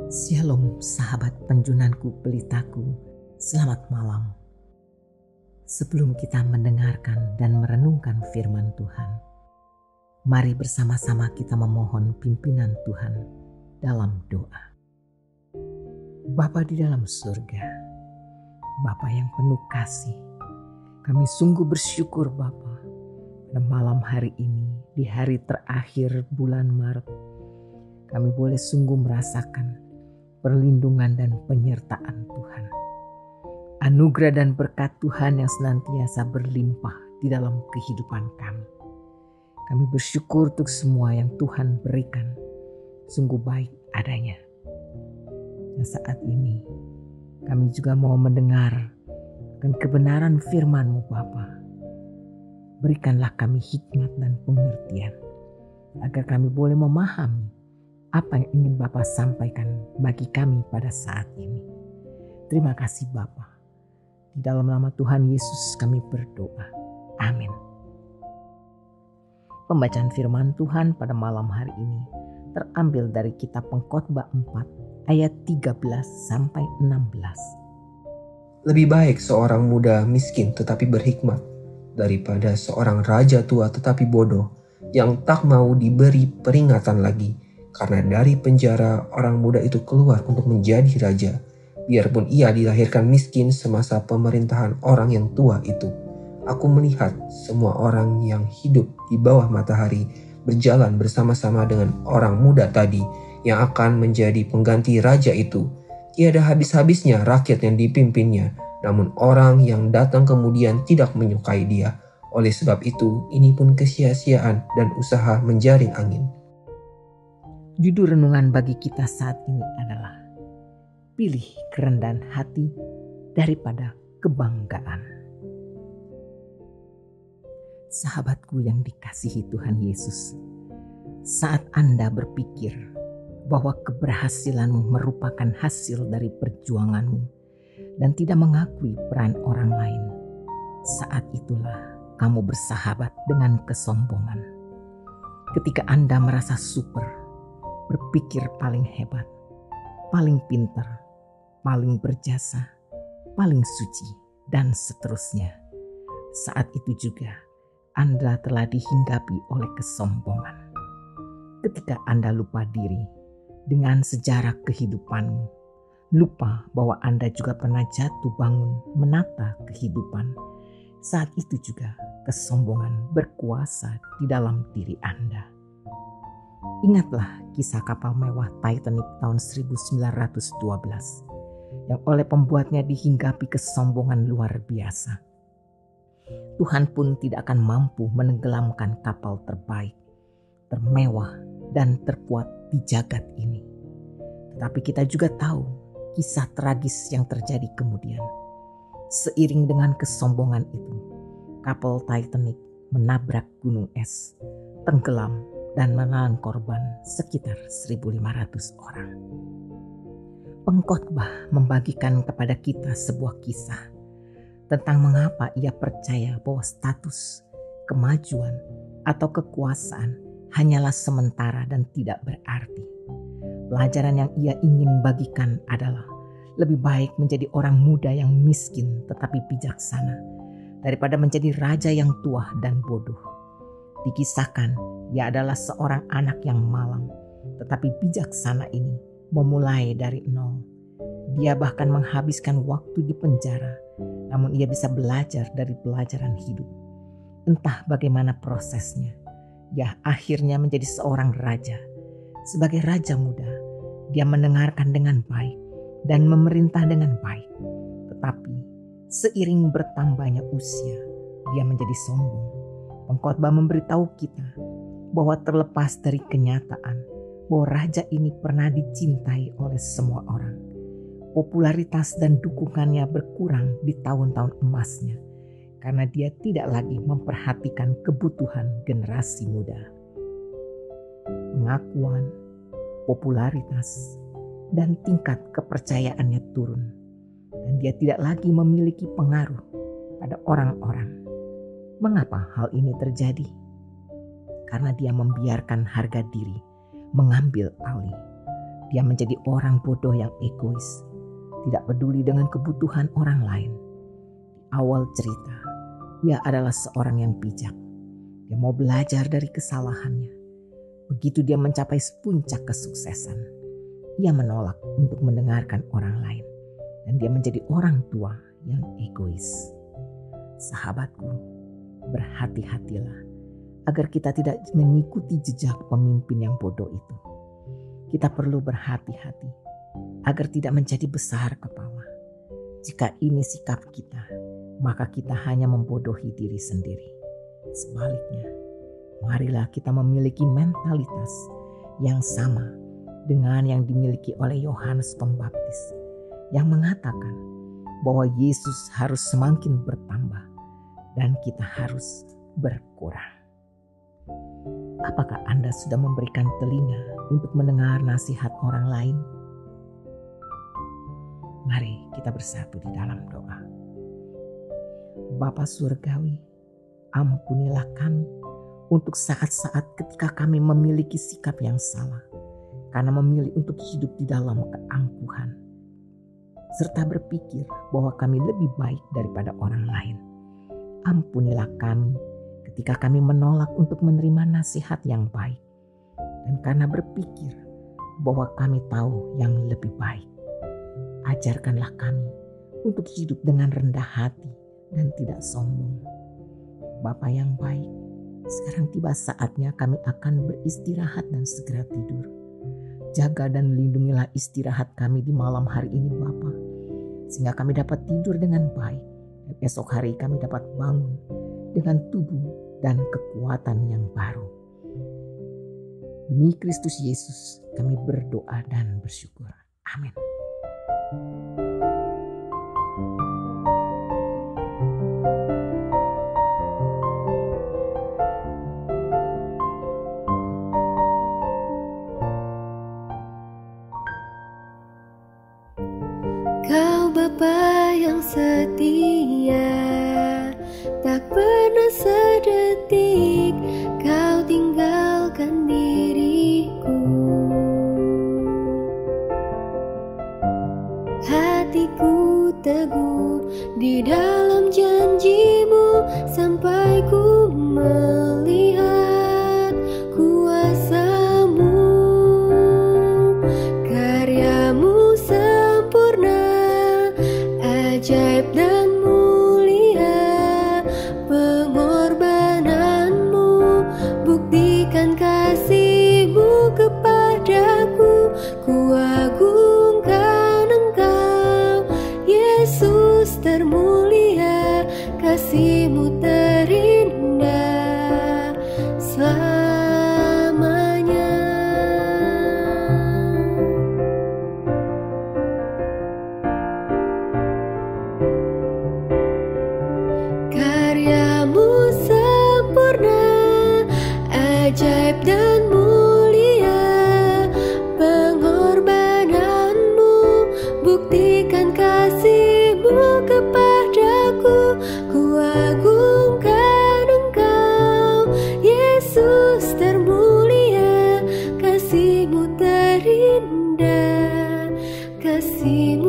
Shalom sahabat penjunanku pelitaku, selamat malam. Sebelum kita mendengarkan dan merenungkan firman Tuhan, mari bersama-sama kita memohon pimpinan Tuhan dalam doa. Bapa di dalam surga, Bapa yang penuh kasih, kami sungguh bersyukur Bapa pada malam hari ini, di hari terakhir bulan Maret, kami boleh sungguh merasakan perlindungan dan penyertaan Tuhan. Anugerah dan berkat Tuhan yang senantiasa berlimpah di dalam kehidupan kami. Kami bersyukur untuk semua yang Tuhan berikan, sungguh baik adanya. Dan saat ini kami juga mau mendengar akan kebenaran firman-Mu Bapa. Berikanlah kami hikmat dan pengertian, agar kami boleh memahami apa yang ingin Bapa sampaikan bagi kami pada saat ini. Terima kasih Bapa. Di dalam nama Tuhan Yesus kami berdoa. Amin. Pembacaan firman Tuhan pada malam hari ini terambil dari kitab Pengkhotbah 4 ayat 13 sampai 16. Lebih baik seorang muda miskin tetapi berhikmat daripada seorang raja tua tetapi bodoh yang tak mau diberi peringatan lagi. Karena dari penjara orang muda itu keluar untuk menjadi raja, biarpun ia dilahirkan miskin semasa pemerintahan orang yang tua itu. Aku melihat semua orang yang hidup di bawah matahari berjalan bersama-sama dengan orang muda tadi yang akan menjadi pengganti raja itu. Tiada habis-habisnya rakyat yang dipimpinnya, namun orang yang datang kemudian tidak menyukai dia. Oleh sebab itu, ini pun kesia-siaan dan usaha menjaring angin. Judul renungan bagi kita saat ini adalah pilih kerendahan hati daripada kebanggaan. Sahabatku yang dikasihi Tuhan Yesus, saat Anda berpikir bahwa keberhasilanmu merupakan hasil dari perjuanganmu dan tidak mengakui peran orang lain, saat itulah kamu bersahabat dengan kesombongan. Ketika Anda merasa super, berpikir paling hebat, paling pintar, paling berjasa, paling suci, dan seterusnya. Saat itu juga Anda telah dihinggapi oleh kesombongan. Ketika Anda lupa diri dengan sejarah kehidupanmu, lupa bahwa Anda juga pernah jatuh bangun menata kehidupan, saat itu juga kesombongan berkuasa di dalam diri Anda. Ingatlah kisah kapal mewah Titanic tahun 1912 yang oleh pembuatnya dihinggapi kesombongan luar biasa. Tuhan pun tidak akan mampu menenggelamkan kapal terbaik, termewah, dan terkuat di jagat ini. Tetapi kita juga tahu kisah tragis yang terjadi kemudian. Seiring dengan kesombongan itu, kapal Titanic menabrak gunung es, tenggelam, dan menelan korban sekitar 1.500 orang. Pengkhotbah membagikan kepada kita sebuah kisah tentang mengapa ia percaya bahwa status, kemajuan, atau kekuasaan hanyalah sementara dan tidak berarti. Pelajaran yang ia ingin bagikan adalah lebih baik menjadi orang muda yang miskin tetapi bijaksana daripada menjadi raja yang tua dan bodoh. Dikisahkan, ia adalah seorang anak yang malang, tetapi bijaksana ini memulai dari nol. Dia bahkan menghabiskan waktu di penjara, namun ia bisa belajar dari pelajaran hidup. Entah bagaimana prosesnya, ia akhirnya menjadi seorang raja. Sebagai raja muda, dia mendengarkan dengan baik dan memerintah dengan baik. Tetapi seiring bertambahnya usia, dia menjadi sombong. Pengkhotbah memberitahu kita bahwa terlepas dari kenyataan bahwa raja ini pernah dicintai oleh semua orang, popularitas dan dukungannya berkurang di tahun-tahun emasnya karena dia tidak lagi memperhatikan kebutuhan generasi muda. Pengakuan, popularitas, dan tingkat kepercayaannya turun dan dia tidak lagi memiliki pengaruh pada orang-orang. Mengapa hal ini terjadi? Karena dia membiarkan harga diri mengambil alih. Dia menjadi orang bodoh yang egois, tidak peduli dengan kebutuhan orang lain. Di awal cerita, ia adalah seorang yang bijak. Dia mau belajar dari kesalahannya. Begitu dia mencapai puncak kesuksesan, ia menolak untuk mendengarkan orang lain. Dan dia menjadi orang tua yang egois. Sahabatku, berhati-hatilah agar kita tidak mengikuti jejak pemimpin yang bodoh itu. Kita perlu berhati-hati agar tidak menjadi besar kepala. Jika ini sikap kita, maka kita hanya membodohi diri sendiri. Sebaliknya, marilah kita memiliki mentalitas yang sama dengan yang dimiliki oleh Yohanes Pembaptis, yang mengatakan bahwa Yesus harus semakin bertambah dan kita harus berkurang. Apakah Anda sudah memberikan telinga untuk mendengar nasihat orang lain? Mari kita bersatu di dalam doa. Bapa Surgawi, ampunilah kami untuk saat-saat ketika kami memiliki sikap yang salah, karena memilih untuk hidup di dalam keangkuhan, serta berpikir bahwa kami lebih baik daripada orang lain. Ampunilah kami ketika kami menolak untuk menerima nasihat yang baik, dan karena berpikir bahwa kami tahu yang lebih baik. Ajarkanlah kami untuk hidup dengan rendah hati dan tidak sombong. Bapa yang baik, sekarang tiba saatnya kami akan beristirahat dan segera tidur. Jaga dan lindungilah istirahat kami di malam hari ini Bapa, sehingga kami dapat tidur dengan baik, dan esok hari kami dapat bangun dengan tubuh dan kekuatan yang baru. Demi Kristus Yesus kami berdoa dan bersyukur. Amin. Kau Bapa yang setia, tak pernah sedetik kau tinggalkan diriku. Hatiku teguh di dalam janjimu sampai ku melihat kuasamu. Karyamu sempurna, ajaib dan mulia, pengorbananmu buktikan kasihmu kepadaku. Ku agungkan Engkau, Yesus termulia, kasihmu terindah selamanya. Karyamu sempurna, ajaib dan mulia, pengorbananmu buktikan kasihmu kepadaku. Ku agungkan Engkau, Yesus termulia, kasihmu terindah, kasihmu